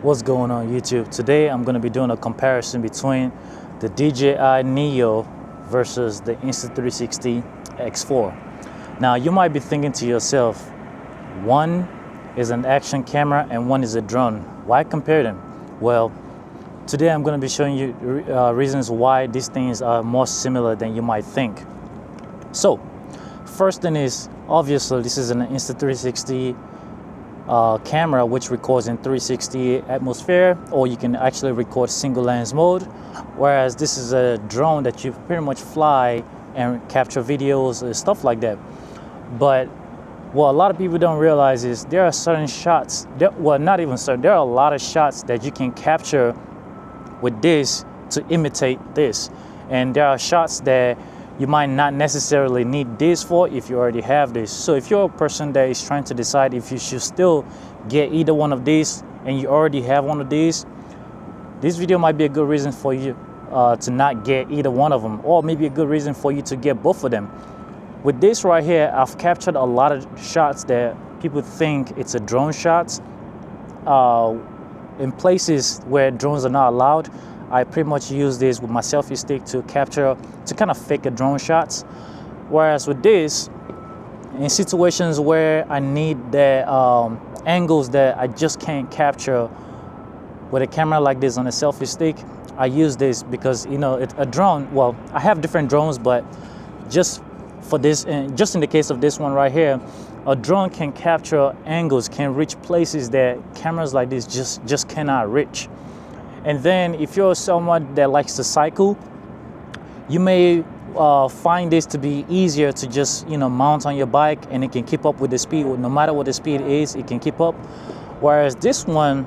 What's going on YouTube? Today I'm going to be doing a comparison between the DJI Neo versus the Insta360 X4. Now you might be thinking to yourself, one is an action camera and one is a drone. Why compare them? Well, today I'm going to be showing you reasons why these things are more similar than you might think. So first thing is, obviously this is an Insta360 camera which records in 360 atmosphere, or you can actually record single lens mode, whereas this is a drone that you pretty much fly and capture videos and stuff like that. But what a lot of people don't realize is there are certain shots that, well, not even certain, there are a lot of shots that you can capture with this to imitate this, and there are shots that you might not necessarily need this for if you already have this. So if you're a person that is trying to decide if you should still get either one of these and you already have one of these, this video might be a good reason for you to not get either one of them, or maybe a good reason for you to get both of them. With this right here, I've captured a lot of shots that people think it's a drone shots. In places where drones are not allowed, I pretty much use this with my selfie stick to capture, to kind of fake a drone shots. Whereas with this, in situations where I need the angles that I just can't capture with a camera like this on a selfie stick, I use this because, you know, it's a drone. Well, I have different drones, but just for this, and just in the case of this one right here, a drone can capture angles, can reach places that cameras like this just cannot reach. And then if you're someone that likes to cycle, you may find this to be easier to just, you know, mount on your bike and it can keep up with the speed. No matter what the speed is, it can keep up. Whereas this one,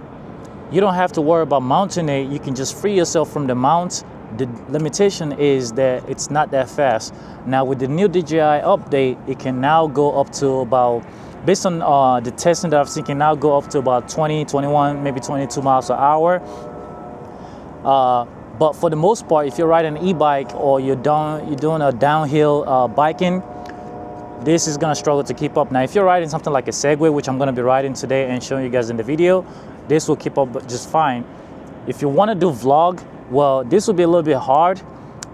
you don't have to worry about mounting it. You can just free yourself from the mount. The limitation is that it's not that fast. Now with the new DJI update, it can now go up to about, based on the testing that I've seen, can now go up to about 20, 21, maybe 22 miles an hour. But for the most part, if you're riding an e-bike or you're doing a downhill biking, this is gonna struggle to keep up. Now, if you're riding something like a Segway, which I'm gonna be riding today and showing you guys in the video, this will keep up just fine. If you wanna do vlog, well, this will be a little bit hard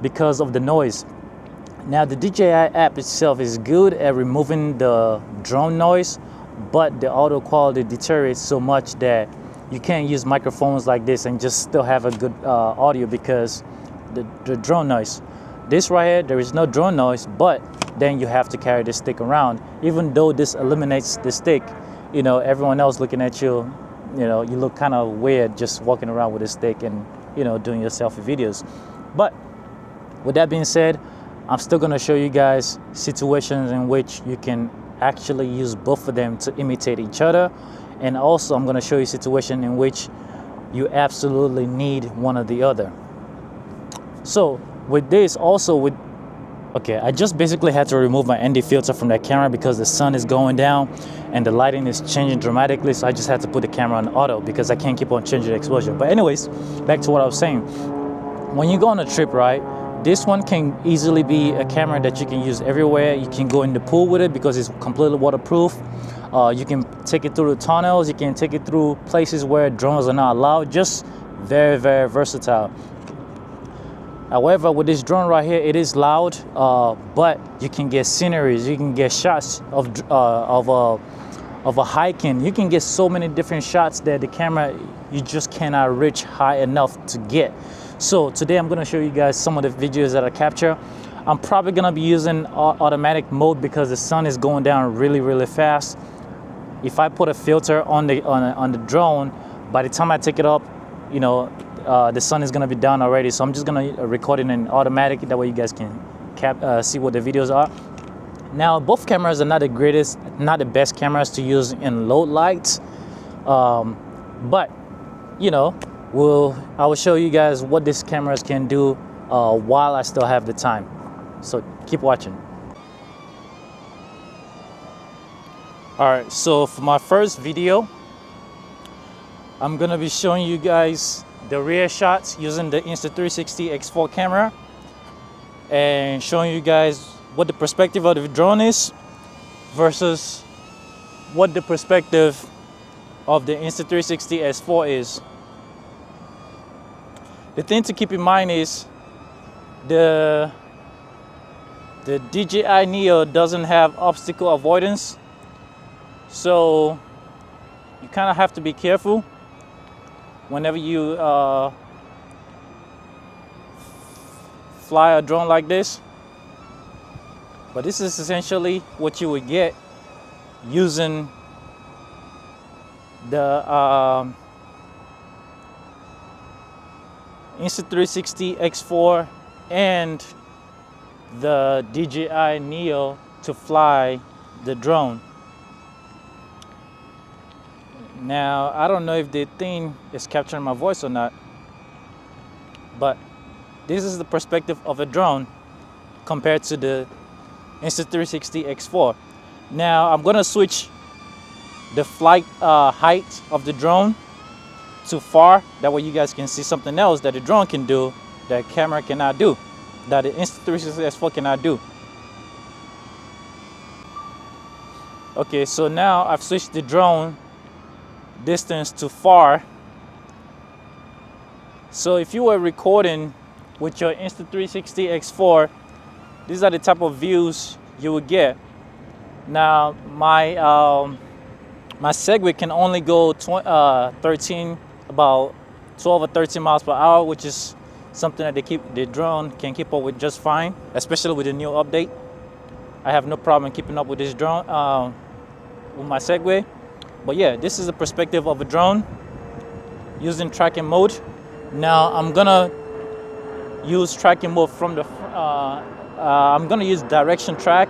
because of the noise. Now, the DJI app itself is good at removing the drone noise, but the audio quality deteriorates so much that you can't use microphones like this and just still have a good audio because the drone noise. This right here, there is no drone noise, but then you have to carry this stick around. Even though this eliminates the stick, you know, everyone else looking at you, you know, you look kind of weird just walking around with a stick and, you know, doing your selfie videos. But with that being said, I'm still gonna show you guys situations in which you can actually use both of them to imitate each other. And also I'm gonna show you a situation in which you absolutely need one or the other. So with this also okay, I just basically had to remove my ND filter from that camera because the sun is going down and the lighting is changing dramatically. So I just had to put the camera on auto because I can't keep on changing the exposure. But anyways, back to what I was saying. When you go on a trip, right, this one can easily be a camera that you can use everywhere. You can go in the pool with it because it's completely waterproof. You can take it through the tunnels. You can take it through places where drones are not allowed. Just very, very versatile. However, with this drone right here, it is loud, but you can get sceneries. You can get shots of a hiking. You can get so many different shots that the camera, you just cannot reach high enough to get. So today I'm gonna show you guys some of the videos that I capture. I'm probably gonna be using automatic mode because the sun is going down really, really fast. If I put a filter on the drone, by the time I take it up, you know, the sun is gonna be down already. So I'm just gonna record it in automatic. That way you guys can see what the videos are. Now, both cameras are not the greatest, not the best cameras to use in low light, but you know, I will show you guys what these cameras can do while I still have the time. So keep watching. All right, so for my first video, I'm gonna be showing you guys the rear shots using the Insta360 X4 camera and showing you guys what the perspective of the drone is versus what the perspective of the Insta360 X4 is. The thing to keep in mind is the DJI Neo doesn't have obstacle avoidance, so you kind of have to be careful whenever you fly a drone like this. But this is essentially what you would get using the Insta360 X4 and the DJI Neo to fly the drone. Now, I don't know if the thing is capturing my voice or not, but this is the perspective of a drone compared to the Insta360 X4. Now, I'm gonna switch the flight height of the drone to far. That way you guys can see something else that the drone can do that camera cannot do, that the Insta360 X4 cannot do. Okay, so now I've switched the drone distance to far. So if you were recording with your Insta360 X4, these are the type of views you would get. Now my Segway can only go about 12 or 13 miles per hour, which is something that the drone can keep up with just fine, especially with the new update. I have no problem keeping up with this drone with my Segway. But yeah, this is the perspective of a drone using tracking mode. Now I'm gonna use tracking mode from the I'm gonna use direction track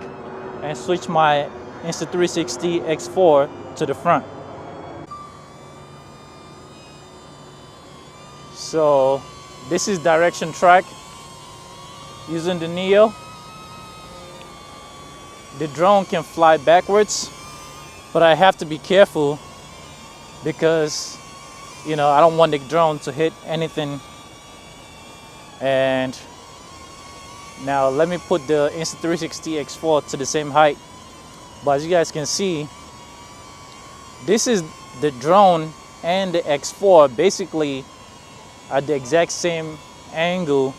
and switch my Insta360 X4 to the front. So this is direction track using the Neo. The drone can fly backwards, but I have to be careful because, you know, I don't want the drone to hit anything. And now let me put the Insta360 X4 to the same height. But as you guys can see, this is the drone and the X4 basically at the exact same angle,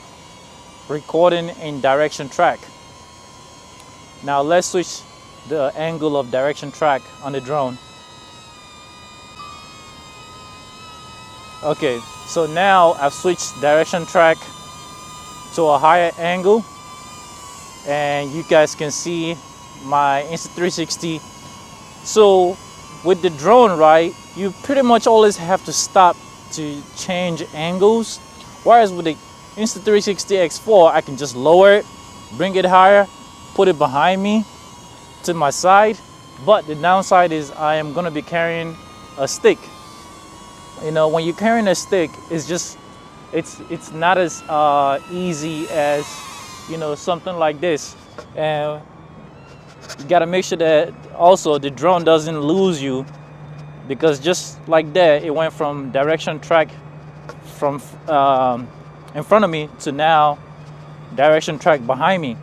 recording in direction track. Now let's switch the angle of direction track on the drone. Okay, so now I've switched direction track to a higher angle, and you guys can see my Insta360. So with the drone, right, you pretty much always have to stop to change angles, whereas with the Insta360 X4 I can just lower it, bring it higher, put it behind me to my side. But the downside is I am going to be carrying a stick. You know, when you're carrying a stick, it's just it's not as easy as, you know, something like this. And you got to make sure that also the drone doesn't lose you, because just like that, it went from direction track from in front of me to now direction track behind me.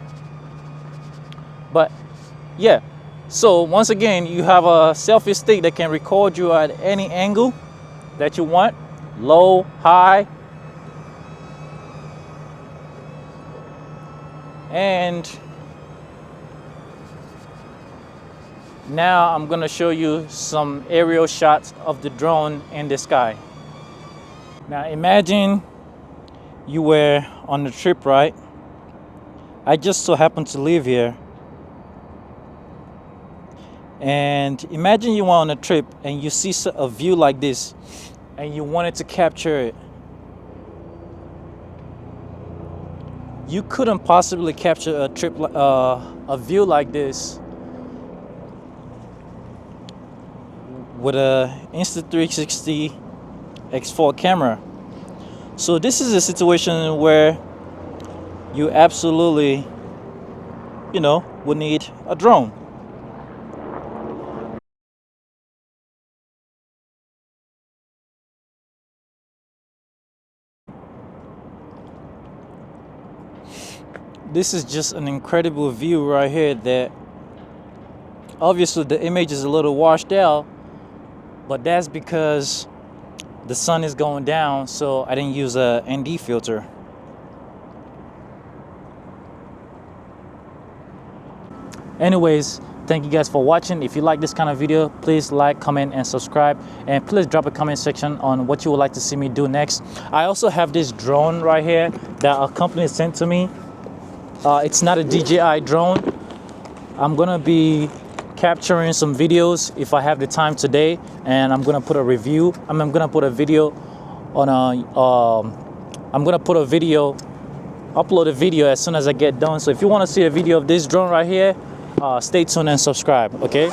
But yeah, so once again, you have a selfie stick that can record you at any angle that you want, low, high. And now I'm gonna show you some aerial shots of the drone in the sky. Now imagine you were on a trip, right? I just so happened to live here. And imagine you were on a trip and you see a view like this and you wanted to capture it. You couldn't possibly capture a view like this with a Insta360 X4 camera. So this is a situation where you absolutely, you know, would need a drone. This is just an incredible view right here that obviously the image is a little washed out, but that's because the sun is going down, so I didn't use a ND filter. Anyways, thank you guys for watching. If you like this kind of video, please like, comment, and subscribe. And please drop a comment section on what you would like to see me do next. I also have this drone right here that a company sent to me. It's not a DJI drone. I'm gonna be capturing some videos if I have the time today, and I'm gonna put a review. I'm gonna put a video on upload a video as soon as I get done. So if you want to see a video of this drone right here, stay tuned and subscribe, okay?